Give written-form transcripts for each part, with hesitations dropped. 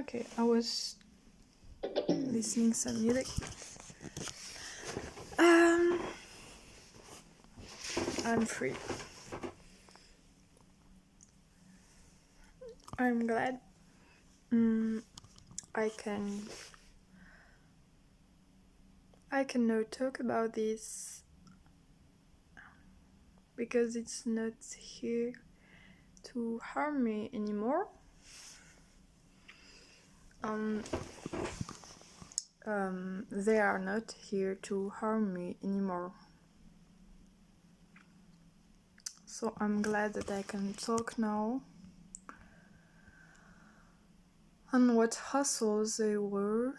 Okay, I was listening some music. I'm free. I'm glad. I can now talk about this because it's not here to harm me anymore. They are not here to harm me anymore. So I'm glad that I can talk now on what hassles they were.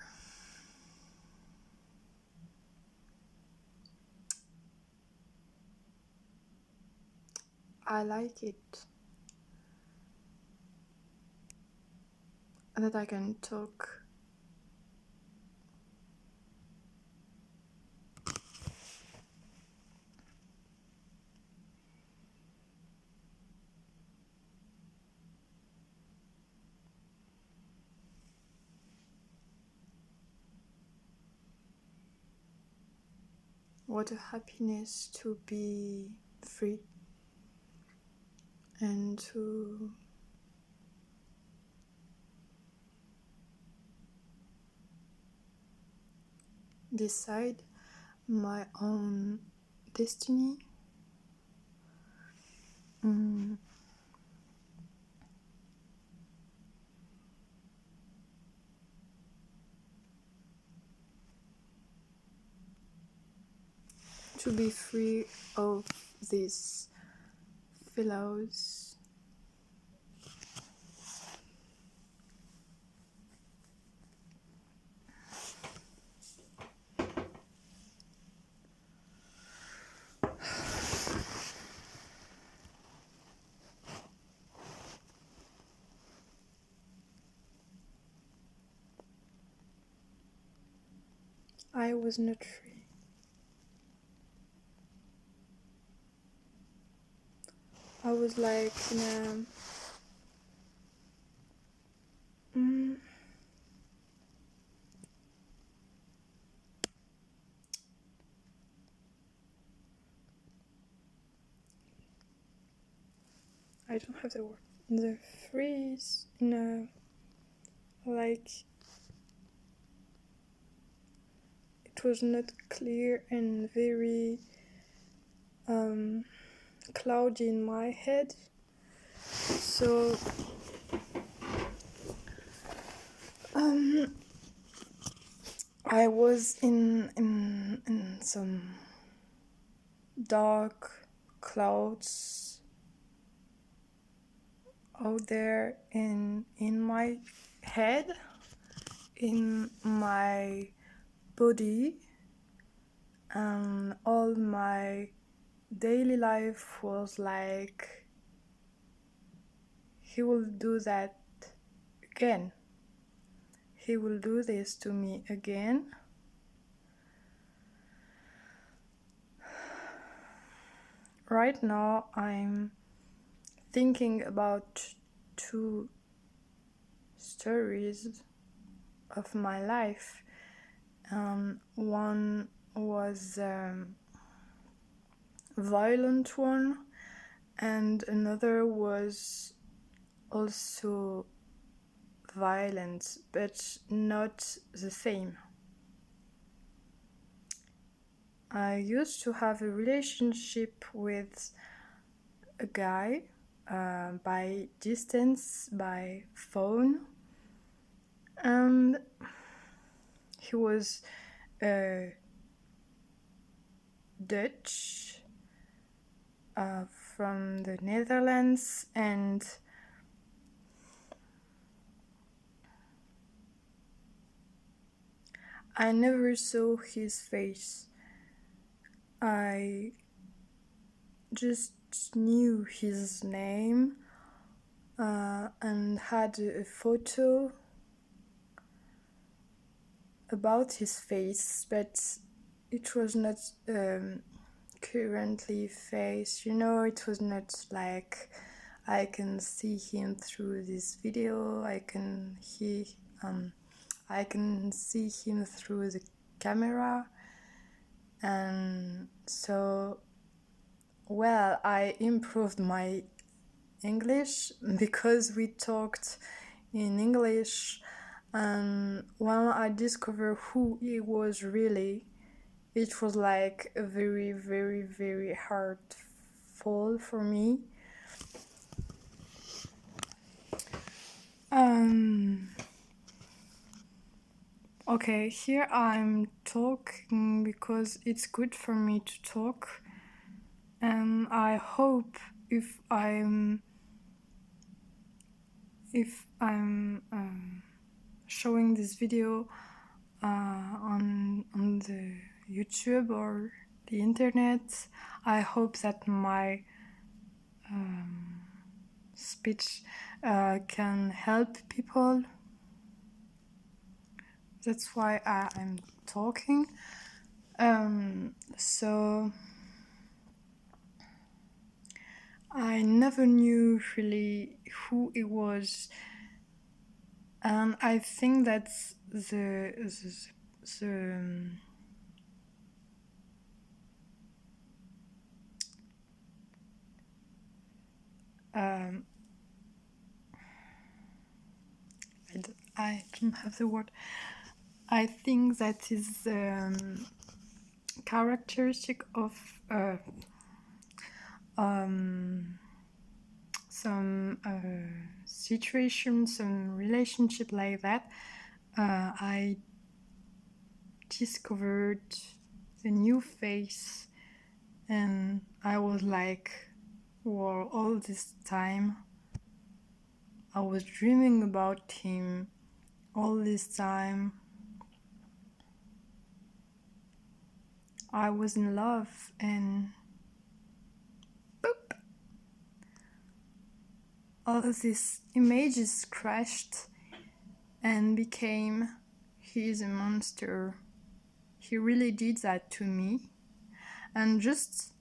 I like it that I can talk. What a happiness to be free and to decide my own destiny. To be free of these fellows. I was not free. I was like in a I don't have the word. The freeze in a like it was not clear and very cloudy in my head. So I was in some dark clouds out there in my head, in my body, and all my daily life was like, he will do that again. He will do this to me again. Right now I'm thinking about two stories of my life. One was a violent one, and another was also violent, but not the same. I used to have a relationship with a guy by distance, by phone, and he was Dutch from the Netherlands, and I never saw his face. I just knew his name and had a photo about his face, but it was not currently face, it was not like I can see him through this video, I can I can see him through the camera, and so well, I improved my English because we talked in English, and when I discovered who he was really, it was like a very, very, very hard fall for me. Okay, here I'm talking because it's good for me to talk, and I hope if I'm showing this video on the YouTube or the internet, I hope that my speech can help people. That's why I'm talking. So I never knew really who he was, and I think that's the I don't have the word. I think that is characteristic of some situation, some relationship like that. I discovered a new face, and I was like, well, all this time I was dreaming about him. All this time I was in love, and boop, all of these images crashed and became, he's a monster. He really did that to me. And just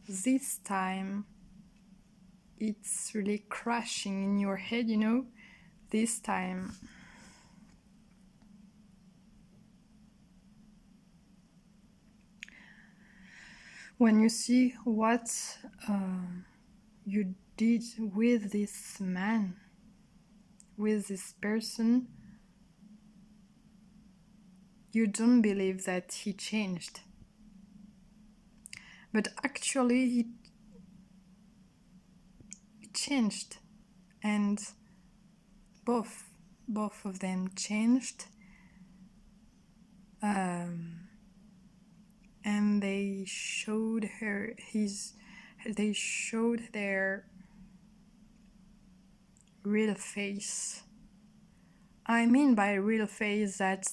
this time it's really crashing in your head, you know. This time when you see what you did with this man, with this person, you don't believe that he changed. But actually he changed, and both of them changed, and they showed their real face. I mean by real face that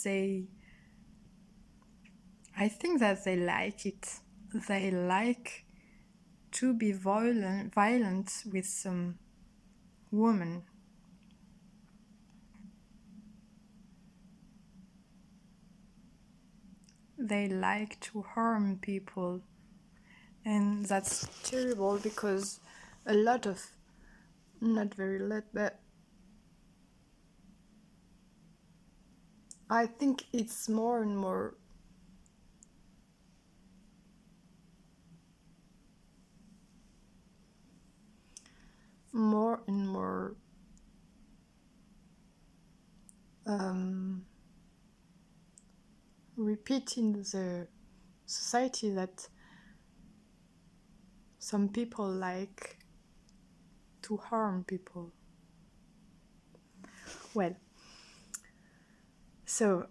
I think that they like it. They like to be violent with some woman. They like to harm people, and that's terrible because a lot of, not very lot, but I think it's more and more repeat in the society that some people like to harm people. Well, so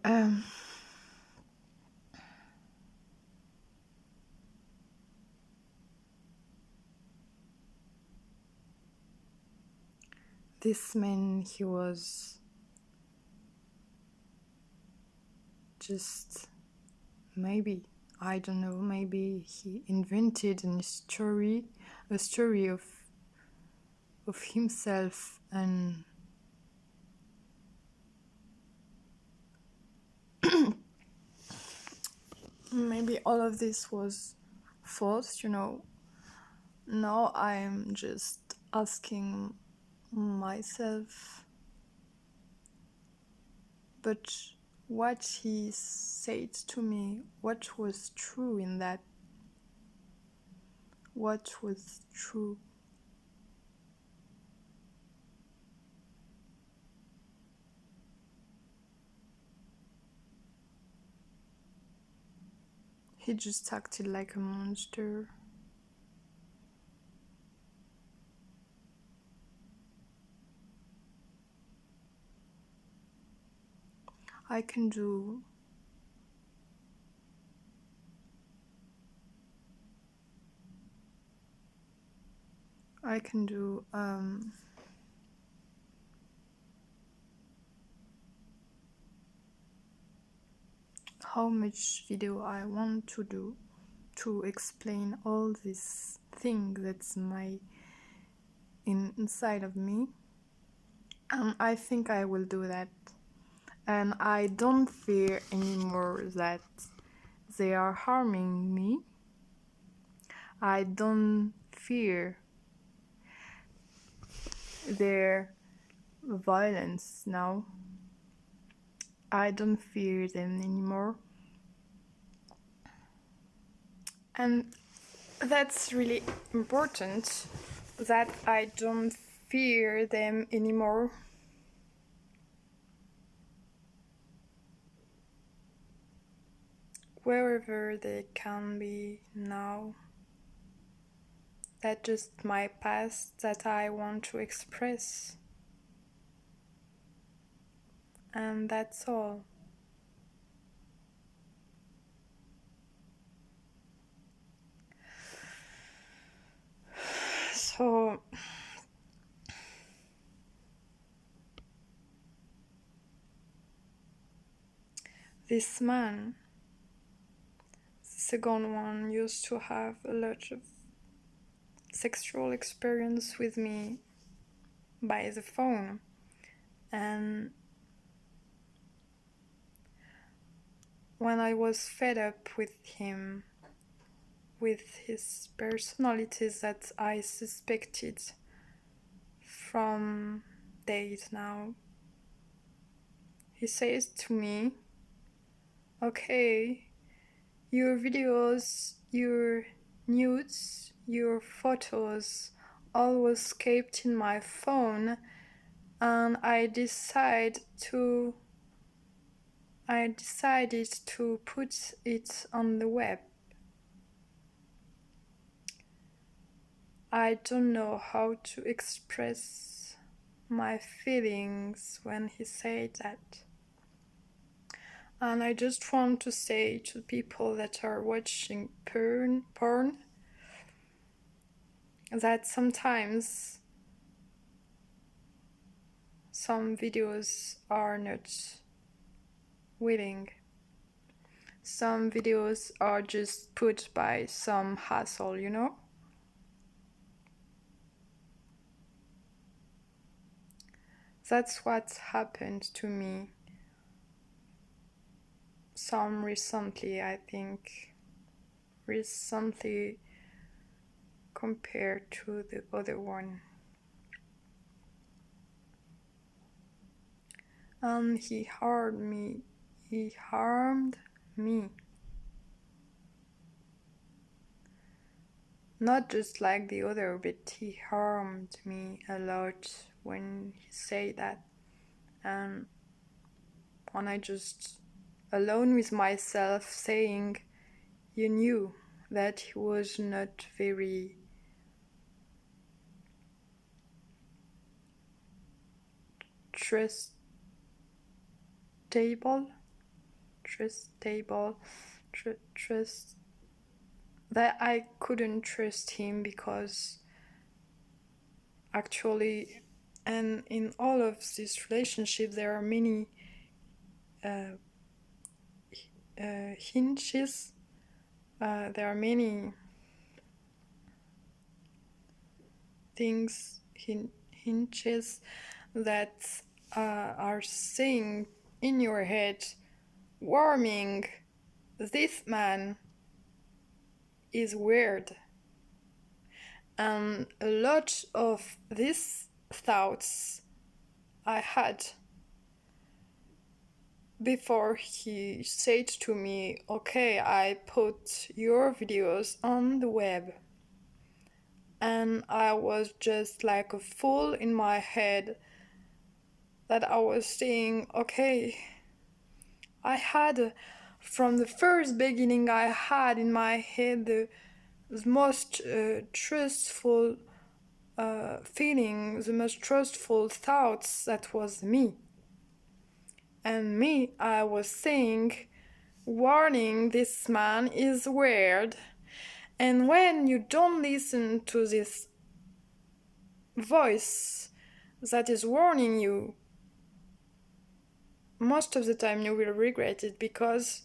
this man, he was just, maybe, I don't know, maybe he invented a story of himself, and maybe all of this was false, you know. Now I'm just asking myself But what he said to me, what was true in that? What was true? He just acted like a monster. I can do how much video I want to do to explain all this thing that's inside of me, and I think I will do that. And I don't fear anymore that they are harming me. I don't fear their violence now. I don't fear them anymore. And that's really important, that I don't fear them anymore. Wherever they can be now. That's just my past that I want to express. And that's all. So this man, the second one, used to have a lot of sexual experience with me by the phone. And when I was fed up with him, with his personalities that I suspected from days now, he says to me, okay, your videos, your nudes, your photos all was kept in my phone, and I decided to put it on the web. I don't know how to express my feelings when he said that. And I just want to say to people that are watching porn that sometimes some videos are not willing. Some videos are just put by some hassle, you know? That's what happened to me. Some recently, I think. Recently compared to the other one. And he harmed me. Not just like the other, but he harmed me a lot when he said that. And when I just alone with myself saying, you knew that he was not very trustable, that I couldn't trust him, because actually, and in all of this relationship there are many hinges, there are many things, hinges that are saying in your head, warming, this man is weird. And a lot of these thoughts I had before he said to me, okay, I put your videos on the web. And I was just like a fool in my head that I was saying, okay, I had, from the first beginning, I had in my head the most trustful feeling, the most trustful thoughts, that was me. And me, I was saying, warning, this man is weird. And when you don't listen to this voice that is warning you, most of the time you will regret it, because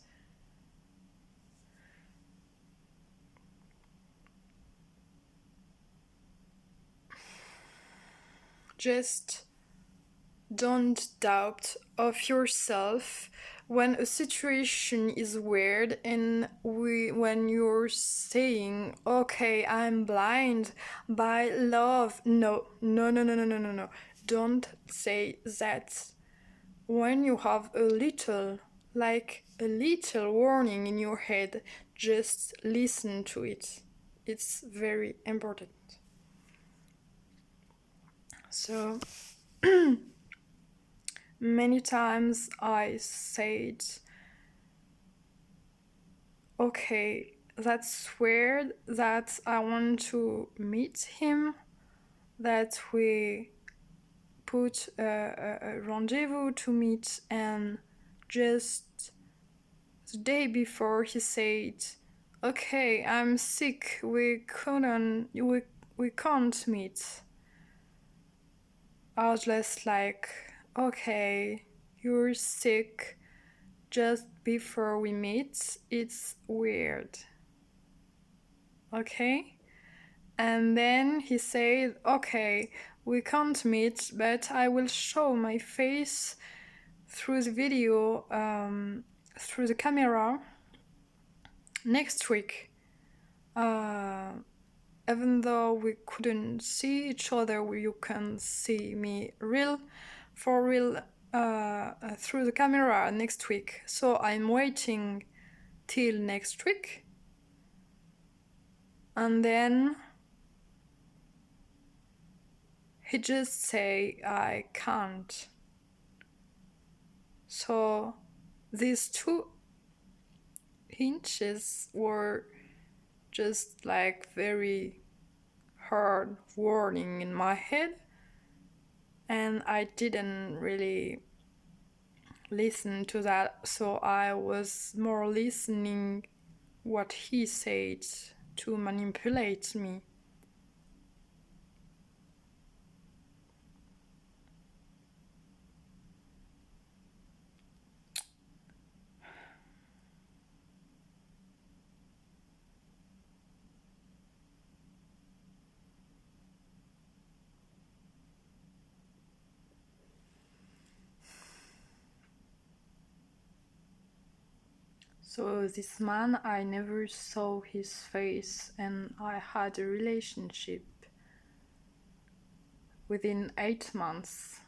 just don't doubt of yourself when a situation is weird, and when you're saying, okay, I'm blind by love. No, no, no, no, no, no, no, no. Don't say that. When you have a little warning in your head, just listen to it. It's very important. So many times I said, okay, that's weird that I want to meet him, that we put a rendezvous to meet, and just the day before he said, okay, I'm sick, we can't meet. I was just like, okay, you're sick just before we meet, it's weird. Okay? And then he said, okay, we can't meet, but I will show my face through the video, through the camera next week. Even though we couldn't see each other, you can see me for real, through the camera next week. So I'm waiting till next week. And then he just say, I can't. So these 2 hinges were just like very hard warning in my head, and I didn't really listen to that, so I was more listening what he said to manipulate me. So this man, I never saw his face, and I had a relationship within 8 months.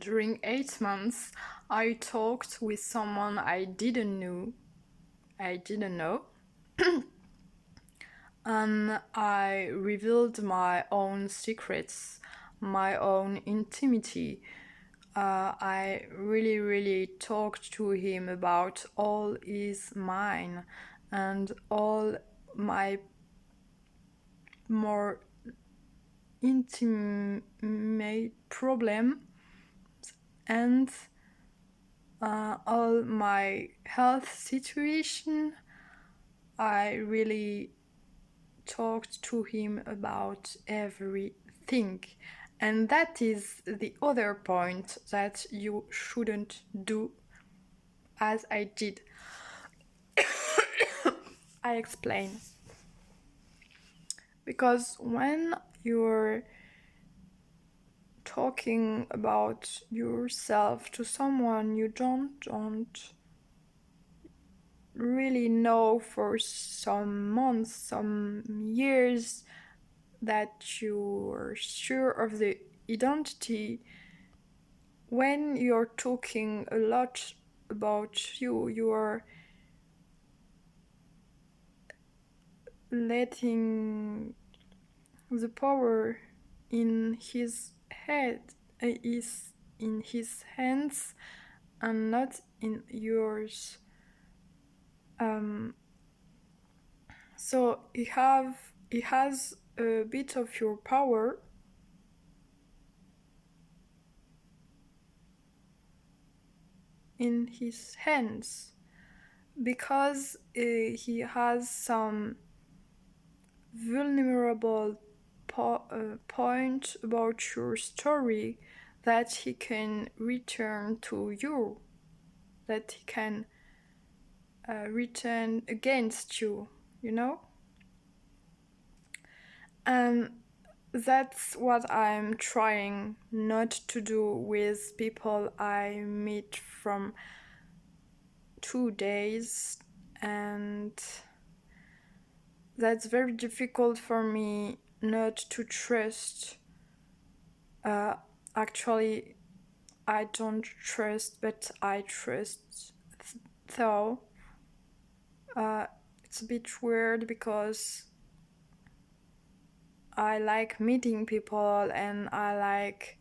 During 8 months, I talked with someone I didn't know, and I revealed my own secrets, my own intimity. I really talked to him about all is mine and all my more intimate problem, and all my health situation. I really talked to him about everything. And that is the other point that you shouldn't do, as I did. I explain. Because when you're talking about yourself to someone you don't really know for some months, some years, that you're sure of the identity, when you're talking a lot about you, you are letting the power in his head is in his hands and not in yours. So he has a bit of your power, in his hands, because he has some vulnerable point about your story that he can return to you, that he can return against you, you know? And that's what I'm trying not to do with people I meet from 2 days, and that's very difficult for me not to trust. Actually, I don't trust, but I trust. So it's a bit weird because I like meeting people, and I like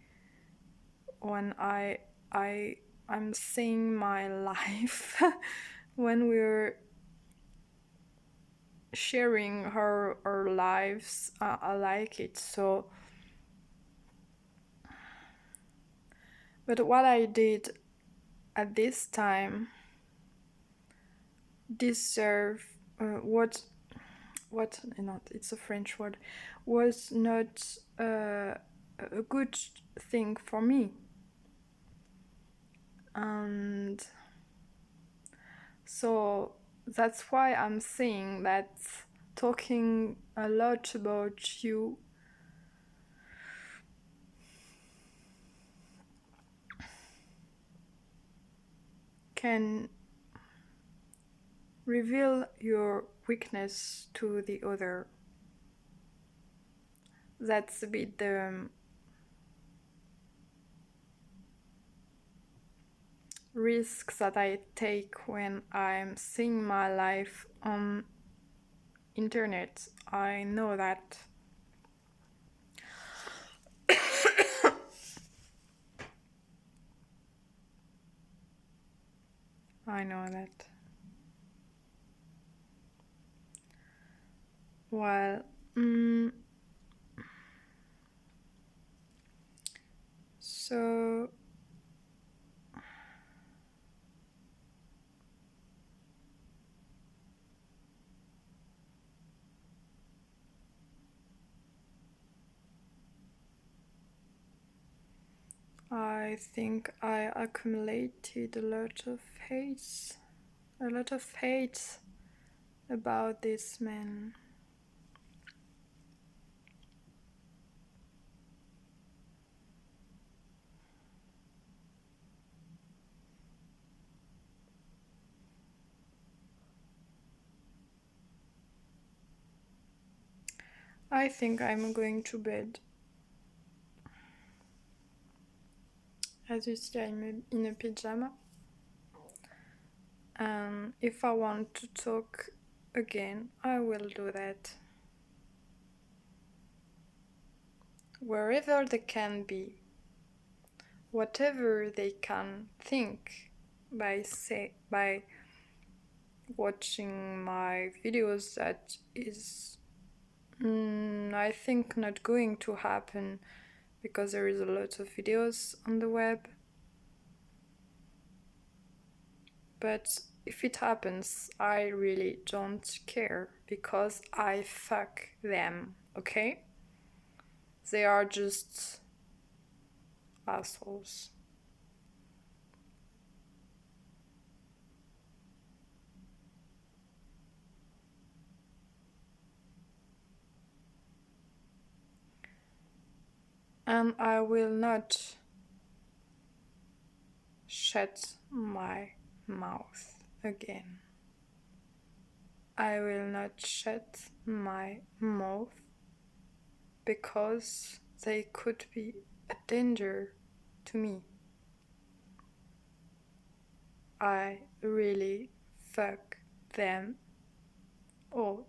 when I'm seeing my life when we're sharing our lives. I like it so. But what I did at this time deserve what not, it's a French word, was not a good thing for me. And so that's why I'm saying that talking a lot about you can reveal your weakness to the other. That's a bit the risks that I take when I'm seeing my life on internet. I know that. I know that. Well, so I think I accumulated a lot of hate about this man. I think I'm going to bed. As you see, I'm in a pyjama. And if I want to talk again, I will do that. Wherever they can be, whatever they can think by watching my videos, that is I think not going to happen because there is a lot of videos on the web. But if it happens, I really don't care because I fuck them, okay? They are just assholes. And I will not shut my mouth again. I will not shut my mouth because they could be a danger to me. I really fuck them. Or